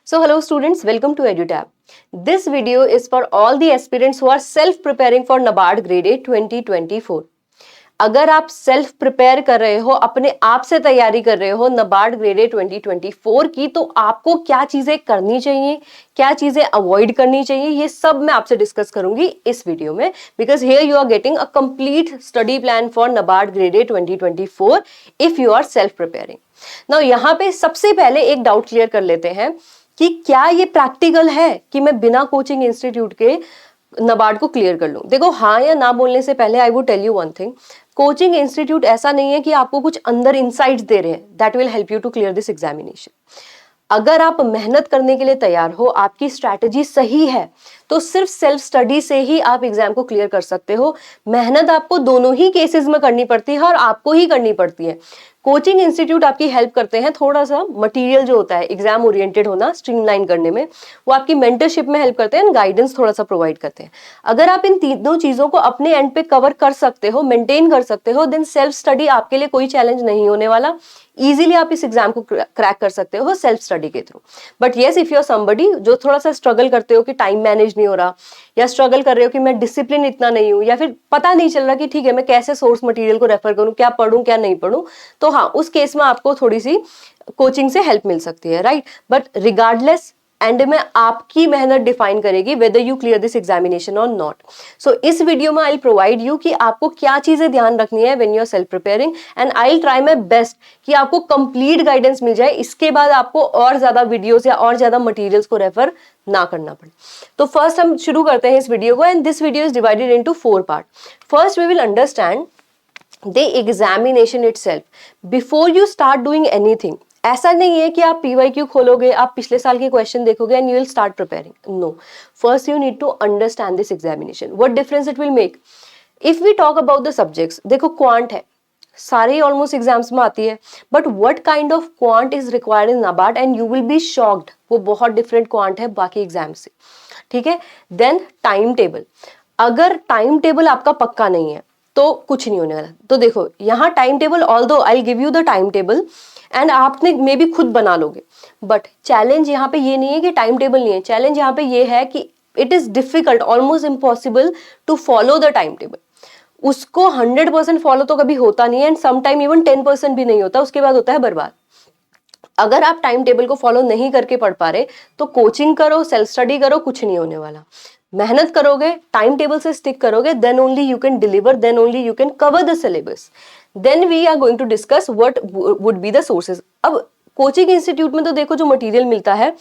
So hello students, welcome to EduTab. This video is for all the aspirants who are self-preparing for NABARD Grade A 2024. अगर आप self prepare कर रहे हो, अपने आप से तैयारी कर रहे हो नबार्ड ग्रेड ए 2024 की, तो आपको क्या चीजें करनी चाहिए, क्या चीजें अवॉइड करनी चाहिए, ये सब मैं आपसे डिस्कस करूंगी इस वीडियो में, because here you are getting a complete study plan for NABARD grade A 2024 if you are self preparing. Now यहाँ पे सबसे पहले एक डाउट क्लियर कर लेते हैं कि क्या ये प्रैक्टिकल है कि मैं बिना कोचिंग इंस्टीट्यूट के नबार्ड को क्लियर कर लूं. देखो, हाँ या ना बोलने से पहले I would tell you one thing. Coaching institute ऐसा नहीं है कि आपको कुछ अंदर इनसाइट्स दे रहे हैं that will help you to clear this examination. अगर आप मेहनत करने के लिए तैयार हो, आपकी स्ट्रैटेजी सही है, तो सिर्फ सेल्फ स्टडी से ही आप एग्जाम को क्लियर कर सकते हो. मेहनत आपको दोनों ही केसेस में करनी पड़ती है और आपको ही करनी पड़ती है. कोचिंग इंस्टीट्यूट आपकी हेल्प करते हैं, थोड़ा सा मटेरियल जो होता है एग्जाम ओरिएंटेड होना स्ट्रीमलाइन करने में, वो आपकी मेंटरशिप में हेल्प करते हैं, गाइडेंस थोड़ा सा प्रोवाइड करते हैं. अगर आप इन तीनों चीजों को अपने एंड पे कवर कर सकते हो, मेंटेन कर सकते हो, देन सेल्फ स्टडी आपके लिए कोई चैलेंज नहीं होने वाला. इजीली आप इस एग्जाम को क्रैक कर सकते हो सेल्फ स्टडी के through. But yes, if you are somebody जो थोड़ा सा स्ट्रगल करते हो कि टाइम मैनेज नहीं हो रहा, या स्ट्रगल कर रहे हो कि मैं डिसिप्लिन इतना नहीं हूं, या फिर पता नहीं चल रहा कि ठीक है मैं कैसे सोर्स मटेरियल को रेफर करूं, क्या पढूं क्या नहीं पढूं, तो हाँ, उस केस में आपको थोड़ी सी कोचिंग से हेल्प मिल सकती है, राइट. बट रिगार्डलेस एंड में आपकी मेहनत डिफाइन करेगी whether you clear this examination और नॉट. सो इस वीडियो में आई प्रोवाइड यू कि आपको क्या चीजें ध्यान रखनी है when you are self preparing, and I try my best कि आपको कंप्लीट गाइडेंस मिल जाए. इसके बाद आपको और ज्यादा वीडियोस या और ज्यादा मटेरियल्स को रेफर ना करना पड़े. तो फर्स्ट हम शुरू करते हैं इस वीडियो को, and this video is divided into 4 part. First we will understand the examination itself before you start doing anything. ऐसा नहीं है कि आप PYQ खोलोगे, आप पिछले साल के क्वेश्चन देखोगे and you will start preparing. No, first you need to understand this examination, what difference it will make. If we talk about the subjects, देखो क्वांट है, सारे ऑलमोस्ट एग्जाम्स में आती है, but what kind of quant is required in NABARD, and you will be shocked, वो बहुत different quant है बाकी एग्जाम से, ठीक है. देन टाइम टेबल, अगर टाइम टेबल आपका पक्का नहीं है तो कुछ नहीं होने वाला. तो देखो यहाँ time table, although I give you the time table and आपने मे बी खुद बना लोगे, बट चैलेंज यहाँ पे ये नहीं है कि टाइम टेबल नहीं है. चैलेंज यहाँ पे ये है कि it is difficult, almost impossible to follow the time table. उसको 100% फॉलो तो कभी होता नहीं है, एंड समटाइम इवन 10% भी नहीं होता, उसके बाद होता है बर्बाद. अगर आप टाइम टेबल को फॉलो नहीं करके पढ़ पा रहे तो कोचिंग करो, सेल्फ स्टडी करो, कुछ नहीं होने वाला. मेहनत करोगे, टाइम टेबल से स्टिक करोगे, then only you can deliver, then only you can cover the syllabus. Then we are going to discuss what would be the sources. अब कोचिंग इंस्टीट्यूट में तो देखो जो मटेरियल मिलता है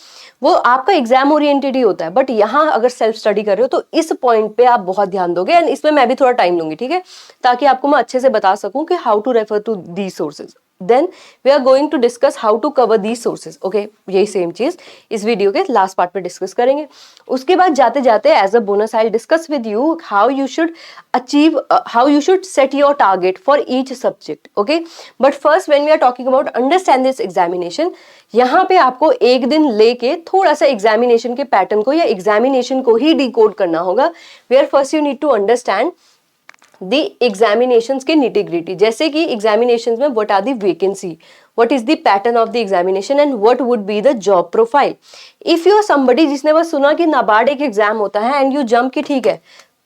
वो आपका एग्जाम ओरिएंटेड ही होता है, बट यहाँ अगर सेल्फ स्टडी कर रहे हो तो इस पॉइंट पे आप बहुत ध्यान दोगे, एंड इसमें मैं भी थोड़ा टाइम लूंगी, ठीक है, ताकि आपको मैं अच्छे से बता सकूं कि how to refer to these sources. Then we are going to discuss how to cover these sources. Okay, यही सेम चीज इस वीडियो के लास्ट पार्ट पे डिस्कस करेंगे. उसके बाद जाते जाते as a bonus I discuss with you how you should achieve, how you should set your target for each subject. Okay, but first when we are talking about understand this examination, यहाँ पे आपको एक दिन लेके थोड़ा सा examination के pattern को या एग्जामिनेशन को ही डिकोड करना होगा. Where first you need to understand the examinations के निटी-ग्रिटी, जैसे कि एग्जामिनेशंस में what are the vacancy, what is the pattern of the examination, and what would be the job profile. If you are somebody जिसने बस सुना कि नाबार्ड एक exam होता है एंड यू जंप कि ठीक है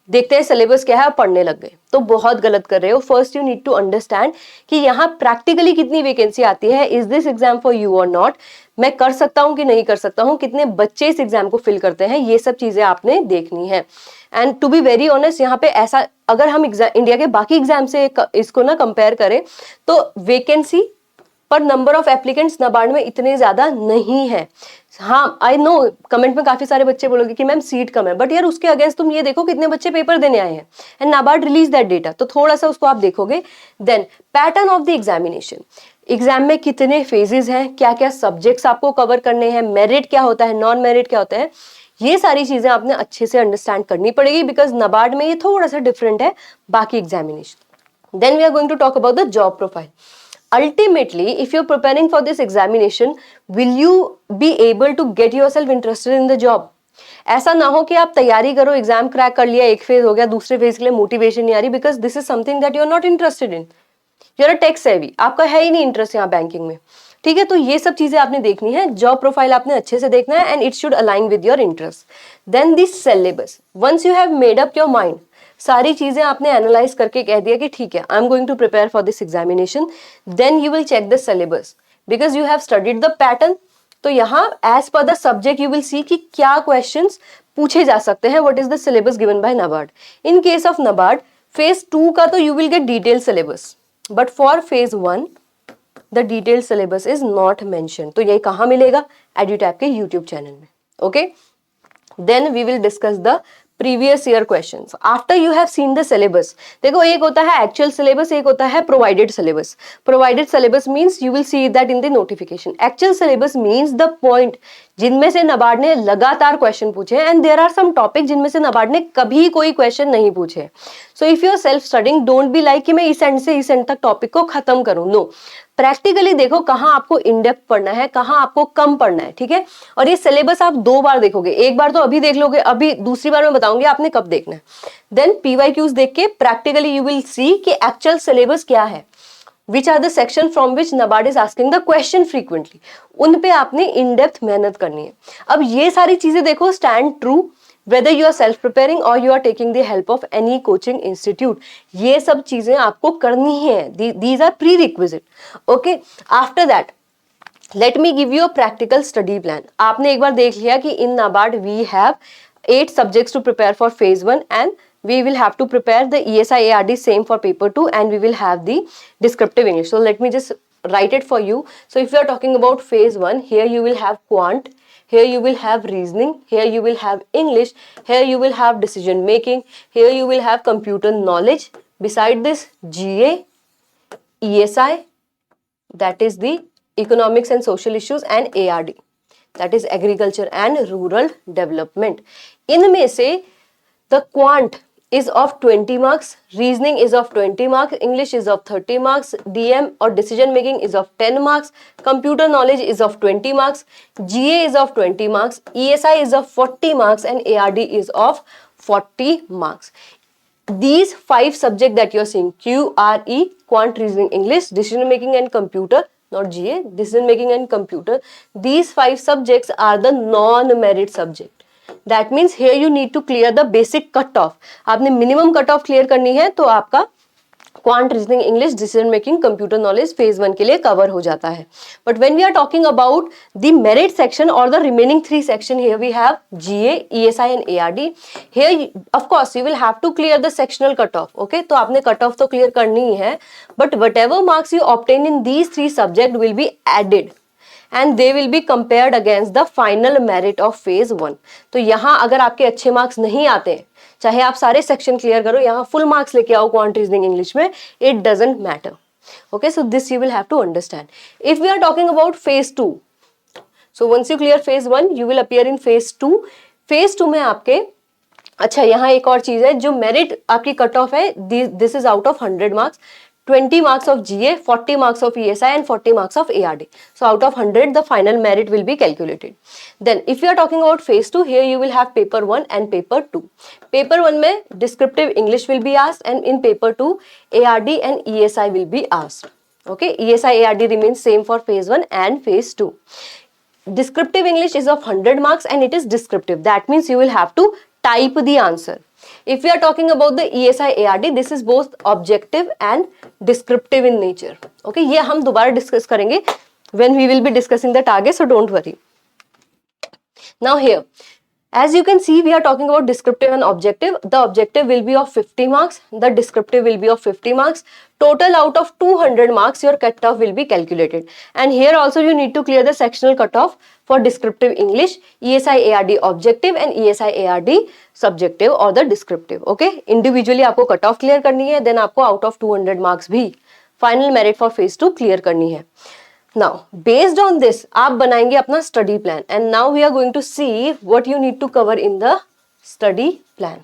देखते हैं सिलेबस क्या है, पढ़ने लग गए, तो बहुत गलत कर रहे हो. First you need to understand कि यहाँ प्रैक्टिकली कितनी वैकेंसी आती है, is this exam for you और नॉट, मैं कर सकता हूँ कि नहीं कर सकता हूँ, कितने बच्चे इस एग्जाम को फिल करते हैं, ये सब चीजें आपने देखनी है. And to be very honest, यहाँ पे ऐसा अगर हम इंडिया के बाकी एग्जाम से इसको ना कंपेयर करें तो वैकेंसी पर नंबर ऑफ एप्लीकेंट्स नाबार्ड में इतने ज्यादा नहीं है. हाँ, आई नो कमेंट में काफी सारे बच्चे बोलोगे कि मैम सीट कम है, बट यार उसके अगेंस्ट तुम ये देखो कितने बच्चे पेपर देने आए हैं, and NABARD release that data, तो थोड़ा सा उसको आप देखोगे. Then pattern of the examination, exam में कितने फेजेस हैं, क्या क्या सब्जेक्ट्स आपको कवर करने हैं, मेरिट क्या होता है, नॉन मेरिट क्या होता है, ये सारी चीजें आपने अच्छे से अंडरस्टैंड करनी पड़ेगी, बिकॉज नाबार्ड में ये थोड़ा सा डिफरेंट है बाकी examination. Then we are going to talk about the job profile. Ultimately, if you're preparing for this examination, will you be able to get yourself interested in the job? ऐसा ना हो कि आप तैयारी करो, एग्जाम क्रैक कर लिया, एक फेज हो गया, दूसरे फेज के लिए मोटिवेशन नहीं आ रही, because this is something that you are not interested in. You are tech savvy, आपका है ही नहीं इंटरेस्ट यहाँ बैंकिंग में, ठीक है, तो ये सब चीजें आपने देखनी है, जॉब प्रोफाइल आपने अच्छे से देखना है and it should align with your interest. Then this syllabus, once you have made up your mind, सारी चीजें आपने एनालाइज करके कह दिया कि ठीक है I am going to prepare for this examination, then you will check the syllabus because you have studied the pattern. तो यहाँ as per the subject you will see कि क्या क्वेश्चंस पूछे जा सकते हैं, what is the syllabus given by NABARD. In case of NABARD phase 2 का तो यू विल गेट डिटेल सिलेबस, but for phase 1 the detail syllabus is not mention. तो ये कहाँ मिलेगा? एड्यूटैप के यूट्यूब चैनल में। Okay, then we will discuss the previous year questions after you have seen the syllabus. देखो, एक होता है एक्चुअल सिलेबस, एक होता है provided syllabus. Provided syllabus means you will see that in the notification. Actual syllabus means the point जिनमें से नाबार्ड ने लगातार क्वेश्चन पूछे and there are some topic जिनमें से नाबार्ड ने कभी कोई क्वेश्चन नहीं पूछे। So if you are self studying, don't be like कि मैं इस एंड से इस एंड तक टॉपिक को खत्म करूं। नो, प्रैक्टिकली देखो कहाँ आपको इन डेप्थ पढ़ना है, कहाँ आपको कम पढ़ना है। ठीक है, और ये सिलेबस आप 2 बार देखोगे, एक बार तो अभी देख लोगे, अभी दूसरी बार मैं बताऊंगी आपने कब देखना है। देन पीवाईक्यूज देख के प्रैक्टिकली यू विल सी कि एक्चुअल सिलेबस क्या है, which are the section from which NABARD is asking the question frequently, उन पे आपने इन डेप्थ मेहनत करनी है। अब ये सारी चीजें देखो stand true whether you are self preparing or you are taking the help of any coaching institute, ये सब चीजें आपको करनी है, these are prerequisite। okay, after that let me give you a practical study plan। आपने एक बार देख लिया कि in NABARD we have 8 subjects to prepare for phase 1 and we will have to prepare the ESI ARD same for paper 2 and we will have the descriptive English। so let me just write it for you। so if you are talking about phase 1, here you will have quant, here you will have reasoning, here you will have English, here you will have decision making, here you will have computer knowledge, beside this GA, ESI, that is the economics and social issues, and ARD, that is agriculture and rural development। इनमें से the quant is of 20 marks, reasoning is of 20 marks, English is of 30 marks, DM or decision making is of 10 marks, computer knowledge is of 20 marks, GA is of 20 marks, ESI is of 40 marks and ARD is of 40 marks। These 5 subjects that you are seeing, QRE, quant, reasoning, English, decision making and computer, not GA, decision making and computer, these 5 subjects are the non-merit subject। That means here you need to clear the basic cut off। आपने minimum cut off clear करनी है तो आपका quant, reasoning, English, decision making, computer knowledge phase 1 के लिए cover हो जाता है। But when we are talking about the merit section और the remaining 3 section, here we have GA, ESI and ARD. Here of course you will have to clear the sectional cut off. Okay, तो आपने cut off तो clear करनी ही है, but whatever marks you obtain in these 3 subject will be added and they will be compared against the final merit of phase 1। तो यहाँ अगर आपके अच्छे मार्क्स नहीं आते, चाहे आप सारे सेक्शन क्लियर करो, यहाँ फुल मार्क्स लेके आओ क्वांट, रीजनिंग, इंग्लिश में, it doesn't matter। okay, so this you will have to understand। if we are talking about phase 2, so once you clear phase 1 you will appear in phase 2। phase 2 में आपके, अच्छा यहाँ एक और चीज है, जो मेरिट आपकी कट ऑफ है, this is out of 100 marks, 20 marks of GA, 40 marks of ESI and 40 marks of ARD। So out of 100 the final merit will be calculated। Then if you are talking about phase 2, here you will have paper 1 and paper 2। paper 1 में descriptive English will be asked and in paper 2 ARD and ESI will be asked। okay, ESI ARD remains same for phase 1 and phase 2। descriptive English is of 100 marks and it is descriptive, that means you will have to type the answer। if we are talking about the ESI ARD, this is both objective and descriptive in nature। okay, ये हम दोबारा discuss करेंगे when we will be discussing the target, so don't worry। now here as you can see we are talking about descriptive and objective। the objective will be of 50 marks, the descriptive will be of 50 marks, total out of 200 marks your cutoff will be calculated। and here also you need to clear the sectional cutoff for descriptive English, ESI ARD objective and ESI ARD subjective or the descriptive। okay, individually आपको cutoff clear करनी है, then आपको out of 200 marks भी final merit for phase 2 clear करनी है। now based on this आप बनाएंगे अपना study plan and now we are going to see what you need to cover in the study plan,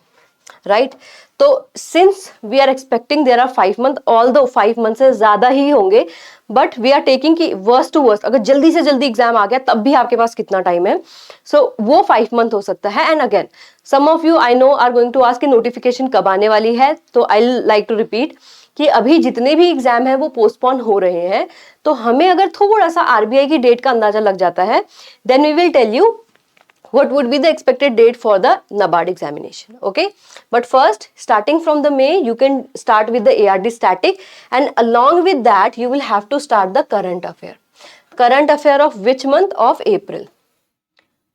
right। तो since we are expecting there are 5 months, although 5 months से ज्यादा ही होंगे, but we are taking कि worst to worst अगर जल्दी से जल्दी exam आ गया तब भी आपके पास कितना टाइम है, सो वो 5 मंथ हो सकता है। And again some of you I know are going to ask कि नोटिफिकेशन कब आने वाली है, तो आई लाइक टू रिपीट कि अभी जितने भी एग्जाम है वो पोस्टपोन हो रहे हैं, तो हमें अगर थोड़ा सा आरबीआई की डेट का अंदाजा लग जाता है, then we will tell you what would be the expected date for the NABARD examination. Okay, but first, starting from the May, you can start with the ARD static, and along with that you will have to start the current affair of which month? Of April.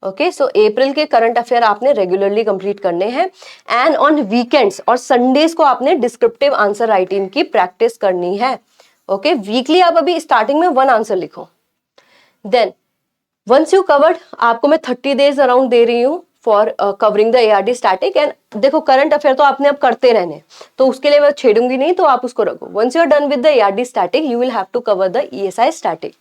Okay, so April के current affair आपने regularly complete करने हैं, and on weekends और Sundays को आपने descriptive answer writing की practice करनी है. ओके, वीकली आप अभी स्टार्टिंग में 1 आंसर लिखो. देन वंस यू कवर्ड, आपको मैं 30 डेज अराउंड दे रही हूँ for covering the ARD static. And देखो करंट अफेयर तो आपने अब करते रहने, तो उसके लिए मैं छेड़ूंगी नहीं, तो आप उसको रखो. Once you are done with the ARD static, you will have to cover the ESI static.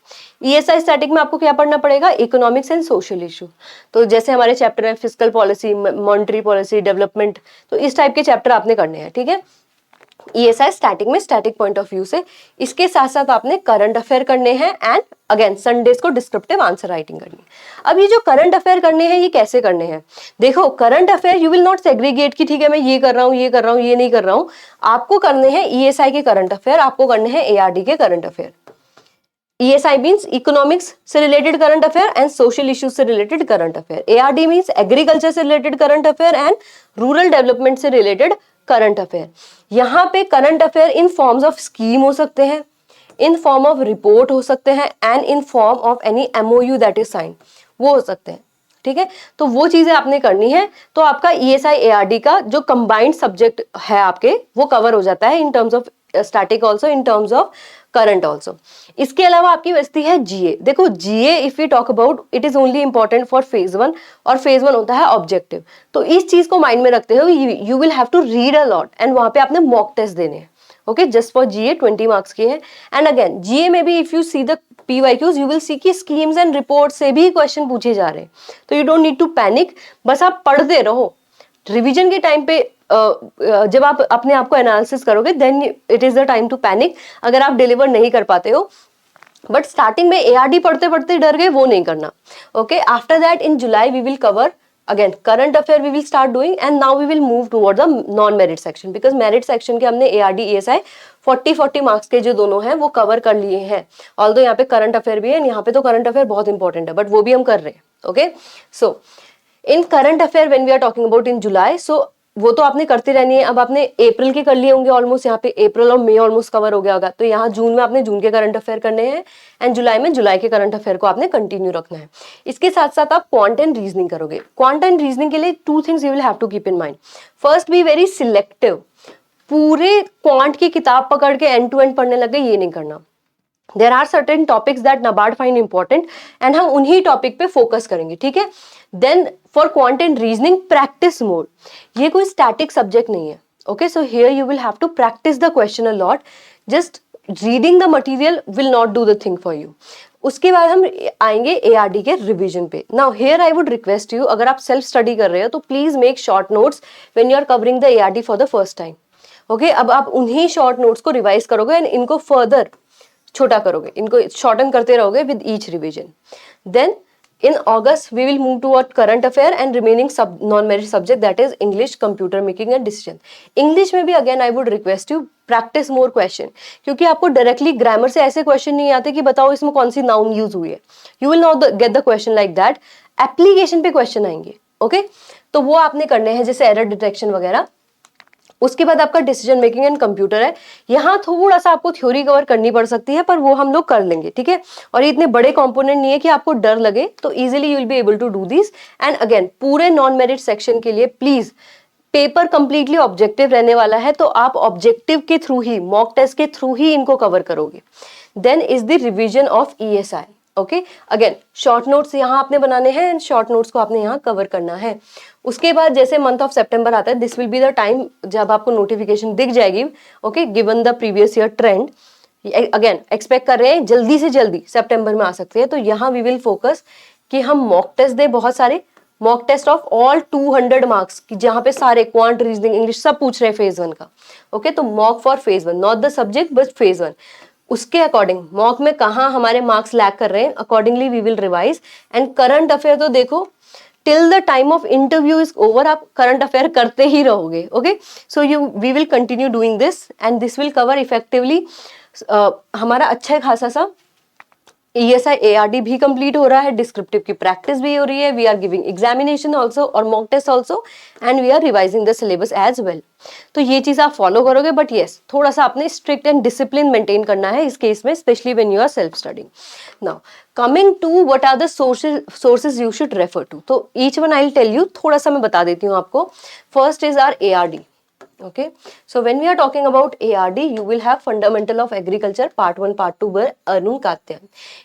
ESI static में आपको क्या पढ़ना पड़ेगा? Economics and social issue. तो जैसे हमारे चैप्टर है fiscal policy, monetary policy, development, तो इस टाइप के चैप्टर आपने करने हैं. ठीक है, ईएसआई स्टैटिक में स्टैटिक पॉइंट ऑफ व्यू से. इसके साथ साथ आपने करंट अफेयर करने हैं, एंड अगेन संडेज को डिस्क्रिप्टिव आंसर राइटिंग करनी है. अब ये जो करंट अफेयर करने हैं, ये कैसे करने हैं? देखो, current affair you will not segregate कि ठीक है मैं ये कर रहा हूँ, ये कर रहा हूँ, ये नहीं कर रहा हूँ. आपको करने हैं ईएसआई के करंट अफेयर, आपको करने हैं एआरडी के current affair. ESI means economics से related current affair and social issues से related current affair. ARD means agriculture से related current affair and rural development से रिलेटेड करंट अफेयर. यहाँ पे current affair in forms of scheme हो सकते हैं, in form of report हो सकते हैं, and in form of any MOU that is signed, वो हो सकते हैं. ठीक है, तो वो चीजें आपने करनी है. तो आपका ESI ARD का जो कंबाइंड सब्जेक्ट है आपके, वो कवर हो जाता है in terms of static also, in terms of current also. इसके अलावा आपकी बचती है जीए. देखो GA if we talk about, it is only important for phase 1, और फेज 1 होता है ऑब्जेक्टिव. तो इस चीज को माइंड में रखते हुए you will have to read a lot, and वहां पे आपने मॉक टेस्ट देने हैं. Okay, just for GA 20 marks के हैं. एंड अगेन जीए में भी if you see the PYQs you will see की स्कीम्स एंड रिपोर्ट से भी क्वेश्चन पूछे जा रहे हैं. तो you don't need to panic, बस आप पढ़ते रहो. रिवीजन के टाइम पे जब आप अपने आप को एनालिसिस करोगे, then it is the time to panic अगर आप डिलीवर नहीं कर पाते हो. बट स्टार्टिंग में ARD पढ़ते पढ़ते डर गए, वो नहीं करना. Okay, after that in July we will cover again current affair, we will start doing, and now we will move toward the non merit section, because merit section के हमने ARD ESI 40 मार्क्स के जो दोनों हैं वो cover कर लिए हैं. ऑल्दो यहाँ पे करंट अफेयर भी है, यहाँ पे तो करंट अफेयर बहुत इंपॉर्टेंट है, बट वो भी हम कर रहे हैं. Okay, so in current affair when we are talking about in July, so वो तो आपने करते रहनी है. अब आपने अप्रैल के कर लिए होंगे ऑलमोस्ट, यहाँ पे अप्रैल और मई ऑलमोस्ट कवर हो गया होगा. तो यहाँ जून में आपने जून के करंट अफेयर करने हैं, एंड जुलाई में जुलाई के करंट अफेयर को आपने कंटिन्यू रखना है. इसके साथ साथ आप क्वांट एंड रीजनिंग करोगे. क्वांट एंड रीजनिंग के लिए 2 things you will have to keep in mind. First, be very selective. पूरे क्वांट की किताब पकड़ के एंड टू एंड पढ़ने लगे, ये नहीं करना. There are certain topics that NABARD find important, and हम उन्हीं टॉपिक पे फोकस करेंगे. ठीक है, then for quant and reasoning practice mode. ये कोई स्टैटिक सब्जेक्ट नहीं है. Okay, so here you will have to practice the question a lot. Just reading the material will not do the thing for you. उसके बाद हम आएंगे ARD के revision पे. Now here I would request you, अगर आप self study कर रहे हो तो please make short notes when you are covering the ARD for the first time. Okay, अब आप उन्हीं शॉर्ट नोट्स को रिवाइज करोगे एंड इनको फर्दर छोटा करोगे, इनको शॉर्टन करते रहोगे with each revision. Then in August we will move toward current affair and remaining सब non merit subject, that is English, computer making and decision. English में भी again I would request you practice more question, क्योंकि आपको directly grammar से ऐसे question नहीं आते कि बताओ इसमें कौन सी नाउन यूज हुई है. You will not get the question like that. Application पे क्वेश्चन आएंगे. ओके, तो वो आपने करने हैं, जैसे एरर डिटेक्शन वगैरह. उसके बाद आपका डिसीजन मेकिंग एंड कंप्यूटर है. यहाँ थोड़ा सा आपको थ्योरी कवर करनी पड़ सकती है, पर वो हम लोग कर लेंगे. ठीक है, और ये इतने बड़े कंपोनेंट नहीं है कि आपको डर लगे, तो easily you will be able to do this. And again पूरे नॉन मेरिट सेक्शन के लिए प्लीज पेपर कंप्लीटली ऑब्जेक्टिव रहने वाला है, तो आप ऑब्जेक्टिव के थ्रू ही, मॉक टेस्ट के थ्रू ही इनको कवर करोगे. Then is the revision of ESI. Okay, again short notes यहाँ आपने बनाने हैं, एंड शॉर्ट नोट्स को आपने यहाँ कवर करना है. उसके बाद जैसे मंथ ऑफ सितंबर आता है, this will be the time जब आपको नोटिफिकेशन दिख जाएगी. Okay, given the previous year trend, again expect कर रहे हैं जल्दी से जल्दी सितंबर में आ सकते हैं. तो यहाँ वी विल फोकस कि हम मॉक टेस्ट दे, बहुत सारे mock test of all 200 marks, जहाँ पे सारे क्वांट, रीजनिंग, इंग्लिश सब पूछ रहे हैं फेज 1 का. ओके, तो mock for phase 1, not the subject but phase 1. उसके अकॉर्डिंग मॉक में कहाँ हमारे मार्क्स लैग कर रहे हैं, accordingly we will revise. And current affair तो देखो till the time of interview is over आप करंट अफेयर करते ही रहोगे. Okay, so we will continue doing this, and this will cover effectively हमारा अच्छा खासा सा ESI ARD भी कंप्लीट हो रहा है, डिस्क्रिप्टिव की प्रैक्टिस भी हो रही है, we are giving examination also और mock test also, and we are revising the syllabus as well. तो ये चीज आप फॉलो करोगे, बट येस थोड़ा सा आपने स्ट्रिक्ट एंड डिसिप्लिन मेंटेन करना है इस केस में, specially when you are self studying. Now coming to what are the sources you should refer to, तो each one I will tell you, थोड़ा सा मैं बता देती हूँ आपको। First is are ARD। Okay, so when we are talking about ARD, you will have Fundamental of Agriculture Part 1, Part 2 by Arun Katyan।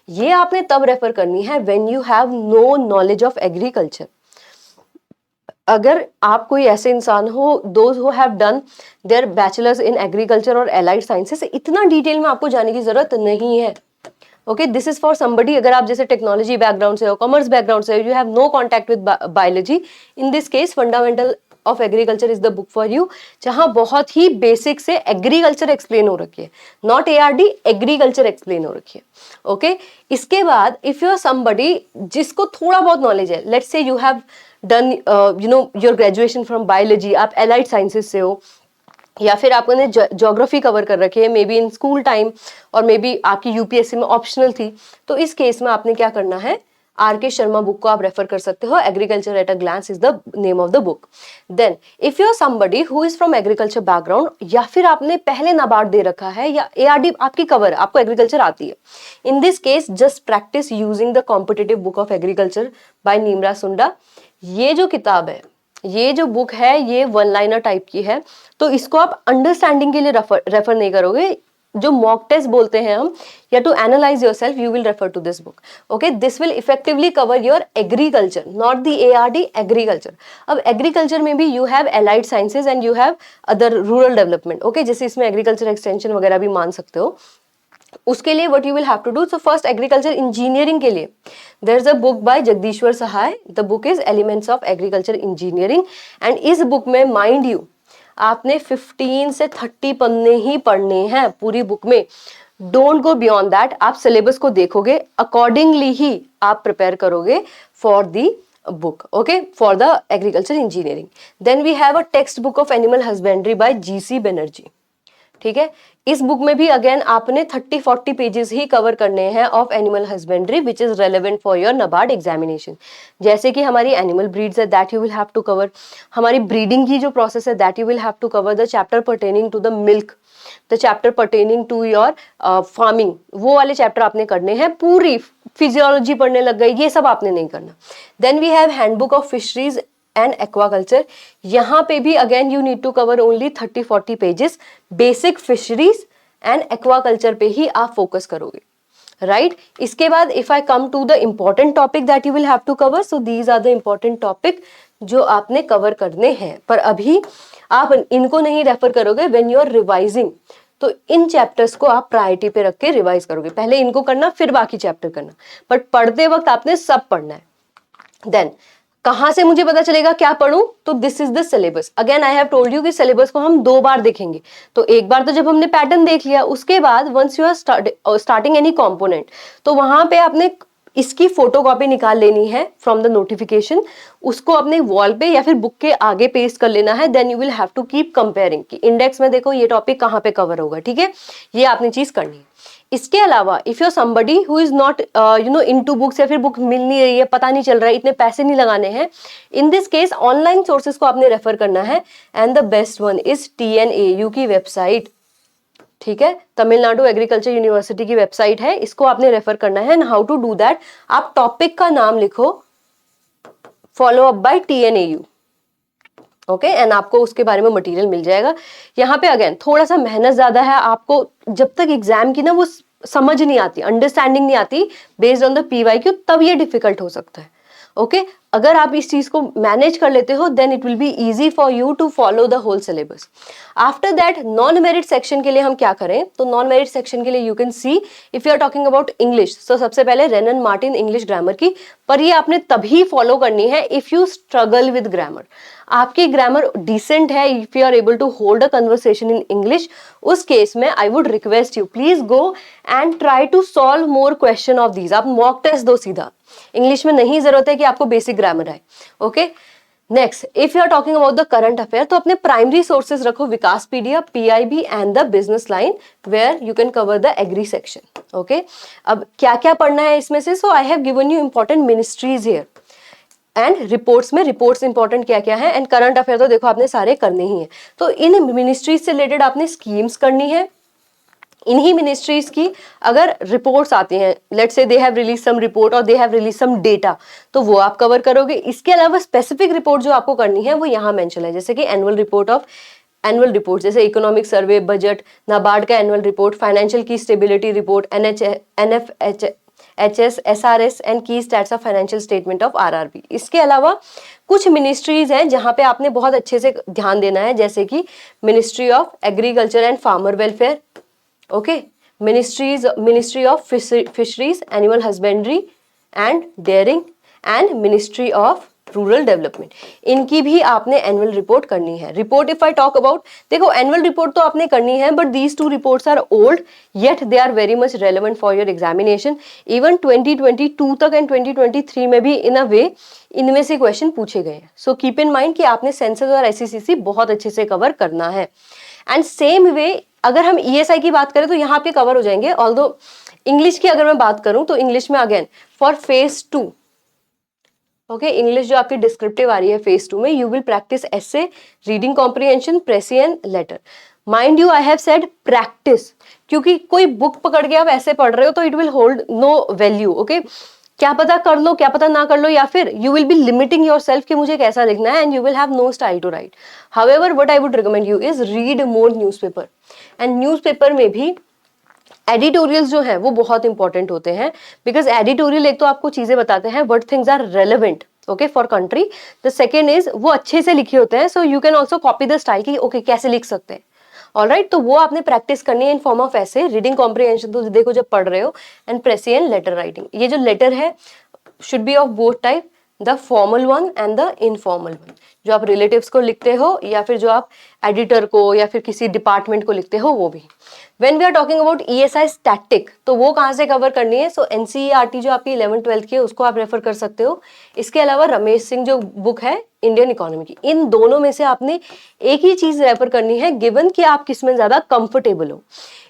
ये आपने तब रेफर करनी है when you have no knowledge of agriculture। अगर आप कोई ऐसे इंसान हो, those who have done their bachelors in agriculture और allied sciences, इतना डिटेल में आपको जाने की जरूरत नहीं है। Okay, this is for somebody, अगर आप जैसे टेक्नोलॉजी बैकग्राउंड से हो, कॉमर्स बैकग्राउंड से हो, you have no contact with biology, in this case fundamental of agriculture is the book for you, जहां बहुत ही बेसिक से एग्रीकल्चर एक्सप्लेन हो रखी है, नॉट ARD, एग्रीकल्चर एक्सप्लेन हो रखी है। ओके, इसके बाद इफ यू आर समबडी जिसको थोड़ा बहुत नॉलेज है, let's say you have done you know your graduation from biology, आप एलाइड साइंसेज से हो, या फिर आपने ज्योग्राफी कवर कर रखी है may be in school time, और मे बी आपकी UPSC में ऑप्शनल थी, तो इस केस में आपने क्या करना है, RK शर्मा बुक को आप रेफर कर सकते हो, agriculture at a glance is the name of the book. Then if you are somebody who is from agriculture background, या फिर आपने पहले नाबार्ड दे रखा है, या ARD आपकी कवर, आपको एग्रीकल्चर आती है, in this case just practice using the competitive book of agriculture by Nimra Sunda. ये जो किताब है, ये जो बुक है, ये वन लाइनर टाइप की है, तो इसको आप अंडरस्टैंडिंग के लिए रेफर नहीं करोगे, जो मॉक टेस्ट बोलते हैं हम, या to analyse yourself, you will refer to this book. Okay, this will effectively cover your agriculture, not the ARD, agriculture. अब एग्रीकल्चर में भी you have allied sciences and you have other rural development. Okay, जैसे इसमें agriculture extension वगैरह भी मान सकते हो। उसके लिए what you will have to do, so first agriculture engineering के लिए there is a book by Jagdishwar Sahay, the book is elements of agriculture engineering, and इस बुक में माइंड यू आपने 15 से 30 पन्ने ही पढ़ने हैं पूरी बुक में, डोंट गो बियॉन्ड दैट। आप सिलेबस को देखोगे, अकॉर्डिंगली ही आप प्रिपेयर करोगे for the book, okay, for the agriculture engineering. Then we have a text book of animal husbandry by GC Banerjee. ठीक है, इस बुक में भी अगेन आपने 30-40 पेजेस ही कवर करने हैं of animal husbandry which is relevant for your NABARD examination. जैसे कि हमारी एनिमल ब्रीड्स है, that you will have to cover, हमारी ब्रीडिंग की जो प्रोसेस है, that you will have to cover, the chapter pertaining to the milk, the chapter pertaining to your farming, वो वाले चैप्टर आपने करने हैं। पूरी फिजियोलॉजी पढ़ने लग गई, ये सब आपने नहीं करना। Then we have handbook of fisheries and aquaculture, यहाँ पे भी again you need to cover only 30-40 pages, basic fisheries and aquaculture पे ही आप फोकस करोगे, राइट। इसके बाद if I come to the important topic that you will have to cover, so these are the important topic जो आपने cover करने हैं, पर अभी आप इनको नहीं रेफर करोगे व्हेन यू आर रिवाइजिंग। तो इन चैप्टर्स को आप प्रायोरिटी पे रख के रिवाइज करोगे, पहले इनको करना फिर बाकी चैप्टर करना, बट पढ़ते वक्त आपने सब पढ़ना है। देन कहां से मुझे पता चलेगा क्या पढ़ूं, तो this is the syllabus. Again I have told you कि सिलेबस को हम 2 बार देखेंगे, तो एक बार तो जब हमने पैटर्न देख लिया, उसके बाद once you are starting any component, तो वहां पे आपने इसकी फोटोकॉपी निकाल लेनी है फ्रॉम द नोटिफिकेशन, उसको अपने वॉल पे या फिर बुक के आगे पेस्ट कर लेना है। Then you will have to keep comparing कि इंडेक्स में देखो ये टॉपिक कहाँ पे कवर होगा, ठीक है, ये आपने चीज करनी है। इसके अलावा if you are somebody who is not you know into books, या फिर बुक मिल नहीं रही है, पता नहीं चल रहा है, इतने पैसे नहीं लगाने हैं, in this case online sources को आपने रेफर करना है, and the best one is TNAU की वेबसाइट, ठीक है, तमिलनाडु एग्रीकल्चर यूनिवर्सिटी की वेबसाइट है, इसको आपने रेफर करना है। And how to do that, आप टॉपिक का नाम लिखो follow up by TNAU, okay, and आपको उसके बारे में मटेरियल मिल जाएगा। यहाँ पे अगेन थोड़ा सा मेहनत ज्यादा है आपको, जब तक एग्जाम की ना वो समझ नहीं आती, अंडरस्टैंडिंग नहीं आती बेस्ड ऑन द PYQ, तब ये डिफिकल्ट हो सकता है। ओके, अगर आप इस चीज को मैनेज कर लेते हो, then it will be easy for you to follow the whole syllabus. After that non merit section के लिए हम क्या करें, तो नॉन मेरिट सेक्शन के लिए you can see if you are talking about English, तो सबसे पहले रेनन मार्टिन इंग्लिश ग्रामर की, पर ये आपने तभी फॉलो करनी है if you struggle with grammar, आपकी ग्रामर डिसेंट है, if you are able to hold a conversation in English, उस केस में I would request you please go and try to solve more question of these. आप mock test दो सीधा, English में नहीं जरूरत है कि आपको बेसिक ग्रामर आए, okay. Next, if you are talking about the current affair, तो अपने प्राइमरी सोर्सेज रखो विकासपीडिया, PIB and the business line, where you can cover the agri section. Okay, अब क्या क्या पढ़ना है इसमें से? So I have given you important ministries here and reports में रिपोर्ट्स इंपॉर्टेंट क्या क्या है, एंड करंट अफेयर तो देखो आपने सारे करने ही है। तो इन मिनिस्ट्रीज से रिलेटेड आपने स्कीम्स करनी है। इन्हीं मिनिस्ट्रीज की अगर रिपोर्ट्स आती हैं, let's say they have release some report और they have release some data, तो वो आप कवर करोगे। इसके अलावा स्पेसिफिक रिपोर्ट जो आपको करनी है वो यहाँ मेंशन है, जैसे कि एनुअल रिपोर्ट जैसे इकोनॉमिक सर्वे, बजट, नाबार्ड का एनुअल रिपोर्ट, फाइनेंशियल की stability report, NFHS, SRS and key stats of financial statement of RRB। इसके अलावा कुछ मिनिस्ट्रीज हैं जहां पे आपने बहुत अच्छे से ध्यान देना है, जैसे कि ministry of agriculture and farmer welfare, okay, ministry of fisheries, animal husbandry and dairying and ministry of rural development. इनकी भी आपने एनुअल रिपोर्ट करनी है। Report if I talk about, देखो एनुअल रिपोर्ट तो आपने करनी है, but these two reports are old yet they are very much relevant for your examination. Even 2022 तक एंड 2023 में भी इन अ वे इनमें से क्वेश्चन पूछे गए हैं। सो कीप इन माइंड कि आपने सेंसस और SECC बहुत अच्छे से कवर करना है। एंड सेम वे अगर हम ESI की बात करें तो यहाँ पे कवर हो जाएंगे। ऑल्दो इंग्लिश की अगर मैं बात करूं तो इंग्लिश में again for phase 2, okay, English जो आपकी डिस्क्रिप्टिव आ रही है फेज 2 में, you will practice essay, reading comprehension, precis, letter. Mind you I have said practice, क्योंकि कोई बुक पकड़ के आप ऐसे पढ़ रहे हो तो it will hold no value. Okay, क्या पता कर लो, क्या पता ना कर लो, या फिर you will be limiting your self कि मुझे कैसा लिखना है, and you will have no style to write. However what I would recommend you is read more newspaper, and newspaper में भी एडिटोरियल्स जो है वो बहुत इंपॉर्टेंट होते हैं, बिकॉज एडिटोरियल एक तो आपको चीजें बताते हैं what things are relevant okay for country, the second is वो अच्छे से लिखे होते हैं, so you can also copy the style की ओके कैसे लिख सकते हैं। ऑलराइट, तो वो आपने प्रैक्टिस करनी है इन फॉर्म ऑफ ऐसे, रीडिंग कॉम्प्रिहेंशन तो देखो जब पढ़ रहे हो, एंड प्रेसियन लेटर राइटिंग। ये जो लेटर है should be of both type, the formal one and the informal one, जो आप रिलेटिव्स को लिखते हो या फिर जो आप एडिटर को या फिर किसी डिपार्टमेंट को लिखते हो वो भी। When we are talking about ESI static, तो वो कहाँ से कवर करनी है? सो NCERT जो आपकी 11th-12th की है उसको आप रेफर कर सकते हो। इसके अलावा रमेश सिंह जो बुक है इंडियन इकोनॉमी की, इन दोनों में से आपने एक ही चीज रेफर करनी है, गिवन कि आप किस में ज्यादा कंफर्टेबल हो।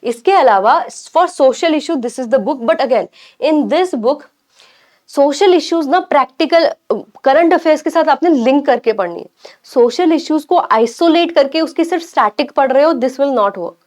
इसके अलावा for social issue this is the book, but again in this book social issues ना प्रैक्टिकल करंट अफेयर्स के साथ आपने लिंक करके पढ़नी है। सोशल इश्यूज को आइसोलेट करके उसकी सिर्फ स्टैटिक पढ़ रहे हो, दिस विल नॉट वर्क।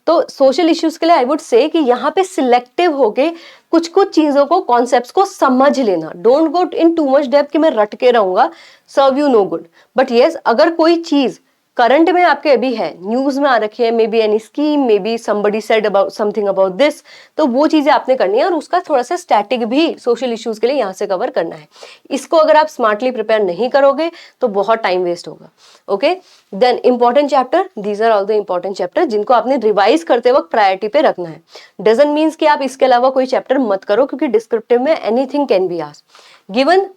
तो सोशल इश्यूज के लिए आई वुड से कि यहाँ पे सिलेक्टिव होके कुछ कुछ चीजों को, कॉन्सेप्ट्स को समझ लेना। Don't go in too much depth कि मैं रट के रहूंगा, serve you no good. But yes, अगर कोई चीज करंट में आपके अभी है, न्यूज में आ रखी है, may be any scheme, may be somebody said about something about this, तो वो चीजें आपने करनी है, और उसका थोड़ा सा स्टैटिक भी सोशल इश्यूज के लिए यहाँ से कवर करना है। इसको अगर आप स्मार्टली प्रिपेयर नहीं करोगे तो बहुत टाइम वेस्ट होगा। Okay, then important chapter, these are all the important chapter जिनको आपने रिवाइज करते वक्त प्रायोरिटी पे रखना है। डजंट मीन्स कि आप इसके अलावा कोई चैप्टर मत करो, क्योंकि डिस्क्रिप्टिव में anything can be asked. Given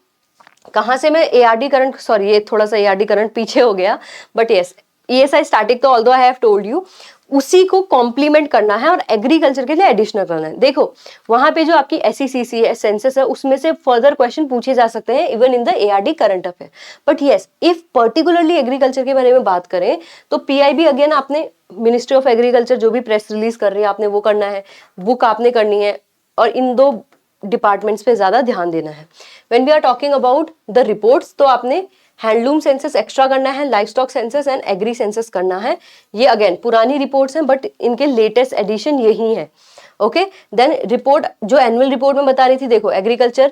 कहाँ से मैं ARD करंट, सॉरी ये थोड़ा सा ARD करंट पीछे हो गया, बट यस ESI स्टैटिक तो although I have told you, उसी को कॉम्प्लीमेंट करना है और एग्रीकल्चर के लिए एडिशनल करना है। देखो वहां पे जो आपकी SECC है, सेंसस है, उसमें से फर्दर क्वेश्चन पूछे जा सकते हैं even in the ARD current affair. But yes, if particularly agriculture के बारे में बात करें तो PIB अगेन आपने मिनिस्ट्री ऑफ एग्रीकल्चर जो भी प्रेस रिलीज कर रही है आपने वो करना है, बुक आपने करनी है, और इन दो डिपार्टमेंट्स पे ज्यादा ध्यान देना है। When we are talking about the reports, तो आपने हैंडलूम सेंसस एक्स्ट्रा करना है, livestock census and agri census करना है। ये अगेन पुरानी रिपोर्ट्स हैं, बट इनके लेटेस्ट एडिशन यही है। ओके, देन रिपोर्ट जो एनुअल रिपोर्ट में बता रही थी, देखो agriculture,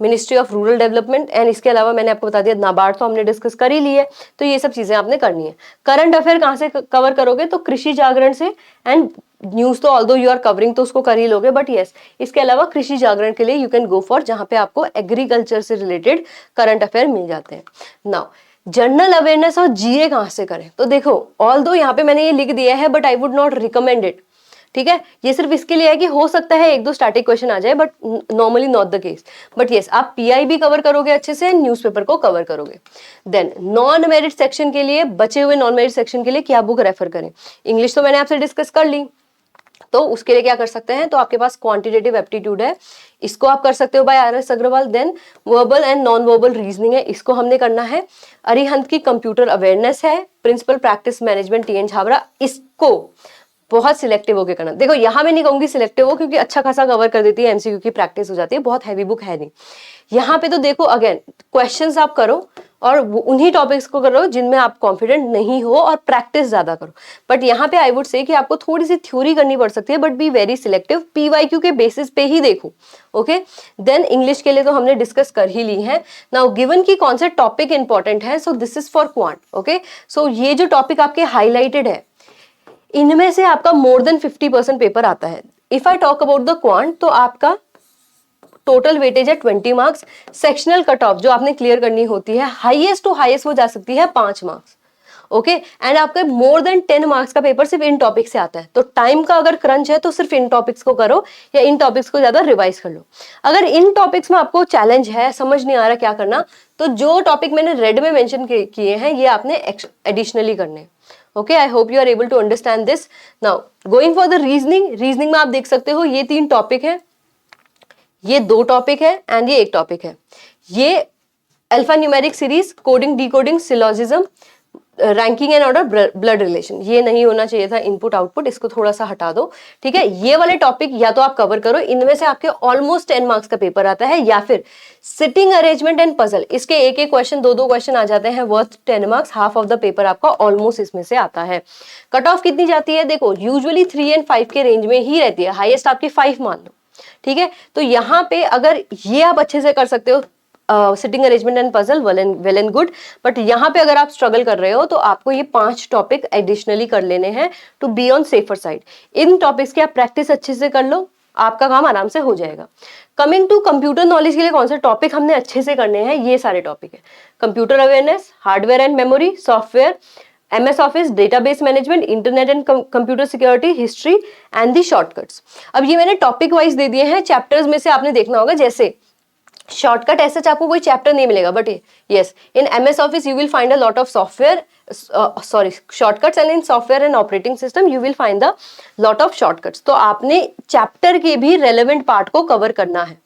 ministry of rural development, and इसके अलावा मैंने आपको बता दिया नाबार्ड तो हमने डिस्कस कर ही ली है, तो ये सब चीजें आपने करनी है। करंट अफेयर कहाँ से कवर करोगे? तो कृषि जागरण से, एंड न्यूज तो ऑल्दो यू आर कवरिंग तो उसको कर ही लोगे, बट यस इसके अलावा कृषि जागरण के लिए यू कैन गो फॉर जहां पे आपको एग्रीकल्चर से रिलेटेड करंट अफेयर मिल जाते हैं। नाउ जनरल अवेयरनेस और GA कहाँ से करें? तो देखो ऑल्दो यहाँ पे मैंने ये लिख दिया है, but I would not recommend it. ठीक है, ये सिर्फ इसके लिए है कि हो सकता है एक दो स्टैटिक क्वेश्चन आ जाए, but normally not the case. But yes, आप PIB कवर करोगे अच्छे से, न्यूज़पेपर को कवर करोगे। देन नॉन मेरिट सेक्शन के लिए, बचे हुए नॉन मेरिट सेक्शन के लिए क्या बुक रेफर करें? इंग्लिश तो मैंने आपसे डिस्कस कर ली, तो उसके लिए क्या कर सकते हैं, तो आपके पास क्वांटिटेटिव एप्टीट्यूड है, इसको आप कर सकते हो by R S Agarwal. Then verbal and non verbal reasoning है, इसको हमने करना है। अरिहंत की कंप्यूटर अवेयरनेस है, principle practice management T N Chhabra, इसको बहुत सिलेक्टिव होकर करना। देखो यहाँ मैं नहीं कहूंगी सिलेक्टिव हो, क्योंकि अच्छा खासा कवर कर देती है, एमसीक्यू की प्रैक्टिस हो जाती है, बहुत हैवी बुक है नहीं। यहाँ पे तो देखो अगेन क्वेश्चंस आप करो और उन्हीं टॉपिक्स को करो जिनमें आप कॉन्फिडेंट नहीं हो, और प्रैक्टिस ज्यादा करो। बट यहाँ पे आई वुड से कि आपको थोड़ी सी थ्योरी करनी पड़ सकती है, but B very selective, PYQ के बेसिस पे ही देखो। ओके, देन इंग्लिश के लिए तो हमने डिस्कस कर ही ली है। नाउ गिवन की कौन से टॉपिक इंपॉर्टेंट है, so this is for quant. Okay, so ये जो टॉपिक आपके हाईलाइटेड है, इनमें से आपका मोर देन 50% पेपर आता है। If I talk about the quant, तो आपका टोटल वेटेज है 20 मार्क्स। सेक्शनल कट ऑफ जो आपने क्लियर करनी होती है, हाईएस्ट टू हाईएस्ट वो जा सकती है 5 मार्क्स। ओके, एंड आपका मोर देन 10 मार्क्स का पेपर सिर्फ इन टॉपिक से आता है। तो टाइम का अगर क्रंच है तो सिर्फ इन टॉपिक्स को करो, या इन टॉपिक्स को ज्यादा रिवाइज कर लो। अगर इन टॉपिक्स में आपको चैलेंज है, समझ नहीं आ रहा क्या करना, तो जो टॉपिक मैंने रेड में मेंशन किए हैं, ये आपने एडिशनली करने। Okay, I hope you are able to understand this. Now going for the reasoning, reasoning में आप देख सकते हो ये 3 टॉपिक है, ये 2 टॉपिक है एंड ये 1 टॉपिक है। ये alpha numeric series, coding decoding, syllogism, ranking and order, blood relation, ये नहीं होना चाहिए था इनपुट आउटपुट, इसको थोड़ा सा हटा दो। ठीक है, ये वाले टॉपिक या तो आप कवर करो, इनमें से आपके ऑलमोस्ट 10 मार्क्स का पेपर आता है, या फिर सिटिंग अरेंजमेंट एंड पजल, इसके एक एक क्वेश्चन 2-2 क्वेश्चन आ जाते हैं, worth 10 marks, half of the paper आपका ऑलमोस्ट इसमें से आता है। कट ऑफ कितनी जाती है, देखो यूजुअली 3 एंड 5 के रेंज में ही रहती है, हाईएस्ट आपकी 5 मान लो। ठीक है, तो यहाँ पे अगर ये आप अच्छे से कर सकते हो, sitting arrangement and puzzle, well and good. But यहाँ पे अगर आप स्ट्रगल कर रहे हो, तो आपको ये 5 टॉपिक एडिशनली कर लेने हैं to be on safer side. इन टॉपिक्स की आप प्रैक्टिस अच्छे से कर लो, आपका काम आराम से हो जाएगा। कमिंग टू कंप्यूटर नॉलेज के लिए कौन से टॉपिक हमने अच्छे से करने हैं, ये सारे टॉपिक है। Computer awareness, hardware and memory, software, MS office, database management, internet and computer security, history and the shortcuts. अब ये मैंने टॉपिक वाइज दे दिए हैं, चैप्टर्स में से आपने देखना होगा। जैसे शॉर्टकट ऐसे आपको कोई चैप्टर नहीं मिलेगा, but yes in MS office you will find a lot of software, sorry shortcuts, and in software and operating system you will find the lot of shortcuts. तो आपने चैप्टर के भी रेलेवेंट पार्ट को cover करना है।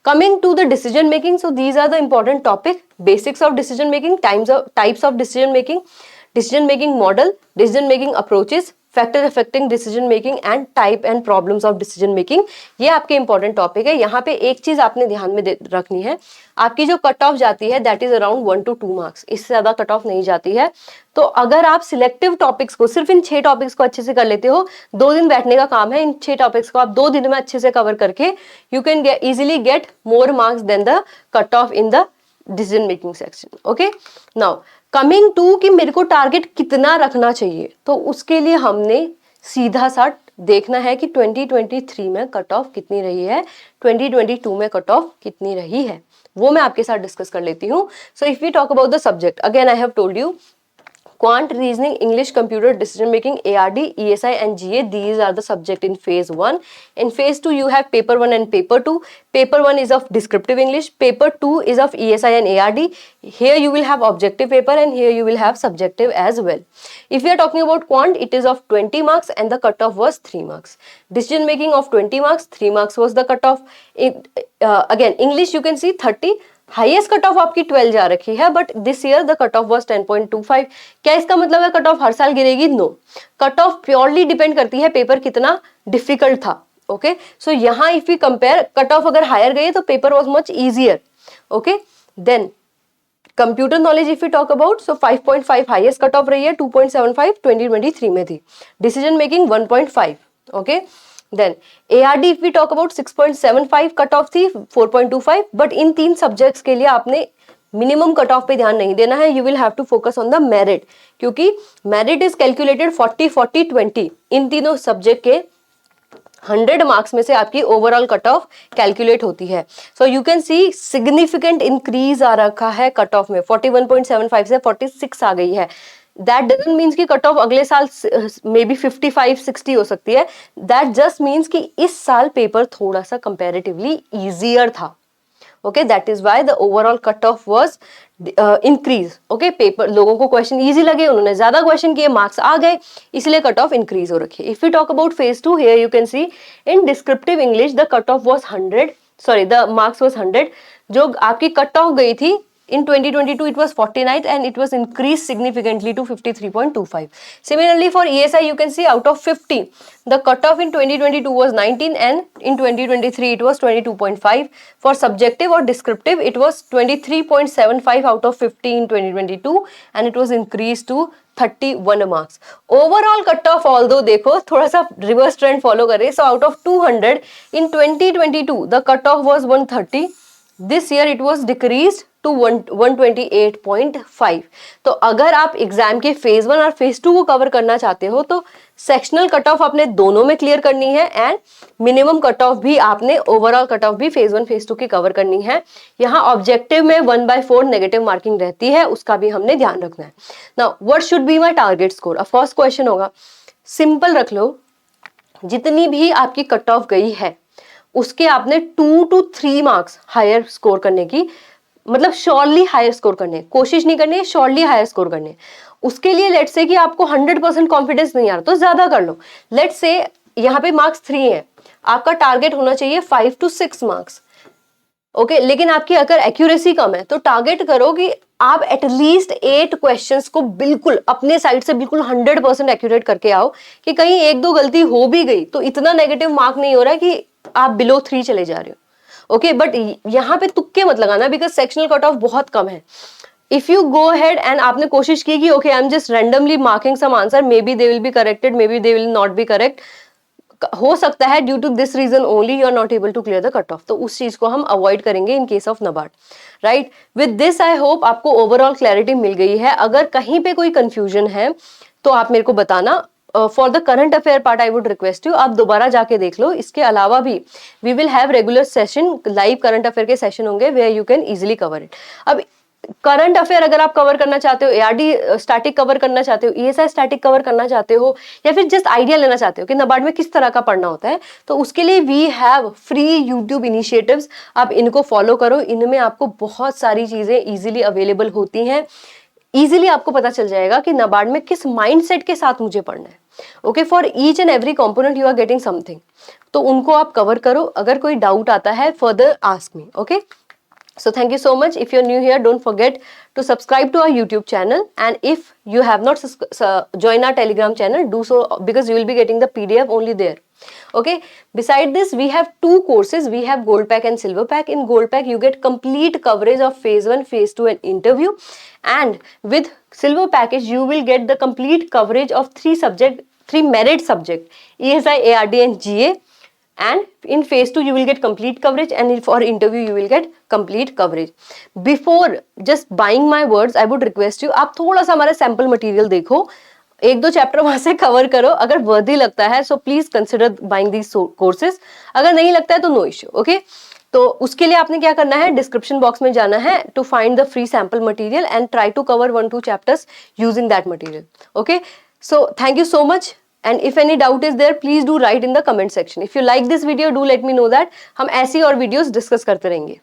Coming to the decision making, so these are the important topic: basics of decision making, types of decision making model, decision making approaches, factor affecting decision making and type and problems of decision making। ये आपके important topic है। यहाँ पे एक चीज आपने ध्यान में रखनी है, आपकी जो कट ऑफ जाती है that is around 1 to 2 marks, इससे ज्यादा कट ऑफ नहीं जाती है। तो अगर आप सिलेक्टिव टॉपिक्स को, सिर्फ इन 6 टॉपिक्स को अच्छे से कर लेते हो, 2 दिन बैठने का काम है, इन 6 टॉपिक्स को आप 2 दिन में अच्छे से कवर करके you can easily get more marks than the cut off in the decision making section. Okay, now coming to कि मेरे को टारगेट कितना रखना चाहिए, तो उसके लिए हमने सीधा सा देखना है कि 2023 में कट ऑफ कितनी रही है, 2022 में कट ऑफ कितनी रही है, वो मैं आपके साथ डिस्कस कर लेती हूँ। So if we talk about the subject, again I have told you Quant, reasoning, English, computer, decision making, ARD, ESI and GA, these are the subject in phase 1. In phase 2 you have paper 1 and paper 2. Paper 1 is of descriptive English, paper 2 is of ESI and ARD. Here you will have objective paper and here you will have subjective as well. If we are talking about Quant, it is of 20 marks and the cutoff was 3 marks. Decision making of 20 marks, 3 marks was the cutoff. Again English you can see 30. Highest cut of आपकी 12 जा रखी है, but this year the cut of was 10.25। क्या इसका मतलब है cut off हर साल गिरेगी? No, cut off purely depend करती है पेपर कितना डिफिकल्ट था। ओके, सो यहाँ if you compare, cut off अगर हायर गई तो paper was much easier. Okay, then computer knowledge if you talk about, so 5.5 highest cut off रही है, 2.75 2023 में थी। Decision making 1.5। Okay, then ARD if we talk about 6.75 cut off थी, 4.25। But in 3 subjects के लिए आपने मिनिमम कट ऑफ पे ध्यान नहीं देना है, you will have to focus on the merit, क्योंकि मेरिट इज कैलकुलेटेड 40-40-20। इन तीनों सब्जेक्ट के 100 मार्क्स में से आपकी ओवरऑल कट ऑफ कैलकुलेट होती है। So you can see significant increase आ रखा है कट ऑफ में, 41.75 से 46 आ गई है। दैट डजंट मीन्स कि कट ऑफ अगले साल मे बी 55-60 हो सकती है, दैट जस्ट मीन्स कि इस साल पेपर थोड़ा सा कंपैरेटिवली इजियर था। Okay, that is why the overall cut off was increase. Okay, paper लोगों को क्वेश्चन इजी लगे, उन्होंने ज्यादा क्वेश्चन किए, मार्क्स आ गए, इसलिए कट ऑफ इंक्रीज हो रखी है। If you talk about phase 2, here you can C in descriptive English the cut of was 100, sorry the marks was 100, जो आपकी कट ऑफ गई थी in 2022 it was 49th and it was increased significantly to 53.25. Similarly for ESI you can see out of 50 the cutoff in 2022 was 19 and in 2023 it was 22.5. For subjective or descriptive it was 23.75 out of 50 in 2022 and it was increased to 31 marks. Overall cutoff although देखो थोड़ा सा reverse trend follow करे, so out of 200 in 2022 the cutoff was 130. This year it was decreased to 128.5. तो अगर आप exam के phase 1 और phase 2 को कवर करना चाहते हो तो सेक्शनल कट ऑफ आपने दोनों में क्लियर करनी है एंड मिनिमम कट ऑफ भी आपने ओवरऑल कट ऑफ भी फेज 1 फेज 2 की कवर करनी है। यहाँ ऑब्जेक्टिव में 1/4 नेगेटिव मार्किंग रहती है, उसका भी हमने ध्यान रखना है। Now what should be my target score? First question होगा, सिंपल रख लो, जितनी भी आपकी कट ऑफ गई है उसके आपने 2 to 3 मार्क्स हायर स्कोर करने की, मतलब श्योरली हायर स्कोर करने, कोशिश नहीं करनी है, श्योरली हायर स्कोर करने। उसके लिए लेट्स से कि आपको 100% कॉन्फिडेंस नहीं आ रहा तो ज्यादा कर लो। लेट्स से यहाँ पे मार्क्स 3 है, आपका टारगेट होना चाहिए 5 to 6 मार्क्स। ओके, लेकिन आपकी अगर एक्यूरेसी कम है तो टारगेट करो कि आप एटलीस्ट 8 क्वेश्चंस को बिल्कुल अपने साइड से बिल्कुल 100% एक्यूरेट करके आओ, कि कहीं 1-2 गलती हो भी गई तो इतना नेगेटिव मार्क नहीं हो रहा है कि आप बिलो 3 चले जा रहे हो। ओके, बट यहाँ पे तुक्के मत लगाना, बिकॉज सेक्शनल कट ऑफ बहुत कम है। If you go ahead and आपने कोशिश की कि okay I am just randomly marking some answer, maybe they will be corrected, maybe they will not be correct, हो सकता है due to this reason only you are not able to clear the cut off, तो उस चीज को हम avoid करेंगे in case of NABARD. Right, with this I hope आपको ओवरऑल क्लैरिटी मिल गई है। अगर कहीं पे कोई कंफ्यूजन है तो आप मेरे को बताना। For the current affair part I would request you, आप दोबारा जाके देख लो। इसके अलावा भी we will have regular session, live current affair के सेशन होंगे where you can easily cover it. अब करंट अफेयर अगर आप कवर करना चाहते हो, एआरडी स्टैटिक कवर करना चाहते हो, ईएसआई स्टैटिक कवर करना चाहते हो, या फिर जस्ट आइडिया लेना चाहते हो कि नबार्ड में किस तरह का पढ़ना होता है, तो उसके लिए we have free YouTube initiatives. आप इनको फॉलो करो, इनमें आपको बहुत सारी चीजें इजीली अवेलेबल होती हैं। इजीली आपको पता चल जाएगा कि नबार्ड में किस माइंडसेट के साथ मुझे पढ़ना है। Okay, for each and every component you are getting something, तो उनको आप कवर करो। अगर कोई डाउट आता है further ask me. Okay, so thank you so much. If you're new here, don't forget to subscribe to our YouTube channel, and if you have not joined our Telegram channel, do so, because you will be getting the PDF only there. Okay, beside this we have 2 courses. We have Gold Pack and Silver Pack. In Gold Pack you get complete coverage of phase 1, phase 2 and interview, and with Silver Package you will get the complete coverage of 3 merit subject, ESI, ARD and GA. And in phase 2 you will get complete coverage, and for interview you will get complete coverage. Before just buying my words, I would request you, आप थोड़ा सा हमारा sample material देखो, 1-2 chapter वहां से cover करो। अगर वर्दी लगता है so please consider buying these courses, अगर नहीं लगता है तो नो इश्यू। ओके, तो उसके लिए आपने क्या करना है, डिस्क्रिप्शन बॉक्स में जाना है to find the free sample material and try to cover 1-2 chapters using that material. Okay, so thank you so much, and if any doubt is there please do write in the comment section. If you like this video do let me know that, हम ऐसी और videos discuss करते रहेंगे।